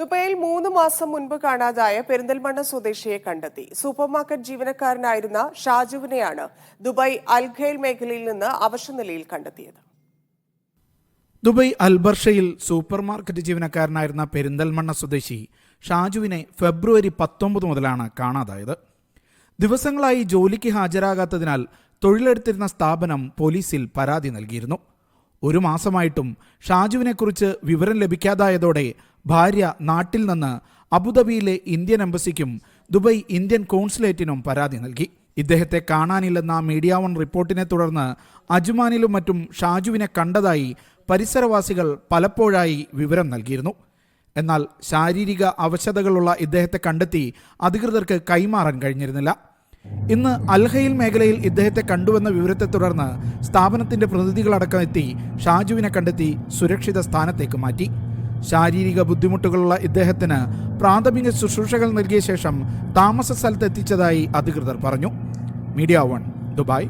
ദുബൈയിൽ 3 മാസം മുൻപ് കാണാതായ പെരിന്തൽമണ്ണ സ്വദേശിയെ കണ്ടെത്തി. സൂപ്പർമാർക്കറ്റ് ജീവനക്കാരനായിരുന്ന ഷാജുവിനെയാണ് ദുബൈ അൽഖൈൽ മേഖലയിൽ നിന്ന് അവശനിലയിൽ കണ്ടെത്തിയത്. ദുബൈ അൽബർഷയിൽ സൂപ്പർമാർക്കറ്റ് ജീവനക്കാരനായിരുന്ന പെരിന്തൽമണ്ണ സ്വദേശി ഷാജുവിനെ ഫെബ്രുവരി 19 മുതലാണ് കാണാതായത്. ദിവസങ്ങളായി ജോലിക്ക് ഹാജരാകാത്തതിനാൽ തൊഴിലെടുത്തിരുന്ന സ്ഥാപനം പോലീസിൽ പരാതി നൽകിയിരുന്നു. 1 മാസമായിട്ടും ഷാജുവിനെക്കുറിച്ച് വിവരം ലഭിക്കാതായതോടെ ഭാര്യ നാട്ടിൽ നിന്ന് അബുദാബിയിലെ ഇന്ത്യൻ എംബസിക്കും ദുബൈ ഇന്ത്യൻ കോൺസുലേറ്റിനും പരാതി നൽകി. ഇദ്ദേഹത്തെ കാണാനില്ലെന്ന മീഡിയ വൺ റിപ്പോർട്ടിനെ തുടർന്ന് അജ്മാനിലും മറ്റും ഷാജുവിനെ കണ്ടതായി പരിസരവാസികൾ പലപ്പോഴായി വിവരം നൽകിയിരുന്നു. എന്നാൽ ശാരീരിക അവശതകളുള്ള ഇദ്ദേഹത്തെ കണ്ടെത്തി അധികൃതർക്ക് കൈമാറാൻ കഴിഞ്ഞിരുന്നില്ല. ഇന്ന് അൽഖൈൽ മേഖലയിൽ ഇദ്ദേഹത്തെ കണ്ടുവെന്ന വിവരത്തെ തുടർന്ന് സ്ഥാപനത്തിന്റെ പ്രതിനിധികളടക്കം എത്തി ഷാജുവിനെ കണ്ടെത്തി സുരക്ഷിത സ്ഥാനത്തേക്ക് മാറ്റി. ശാരീരിക ബുദ്ധിമുട്ടുകളുള്ള ഇദ്ദേഹത്തിന് പ്രാഥമിക ശുശ്രൂഷകൾ നൽകിയ ശേഷം താമസ സ്ഥലത്ത് എത്തിച്ചതായി അധികൃതർ പറഞ്ഞു. Media one, Dubai.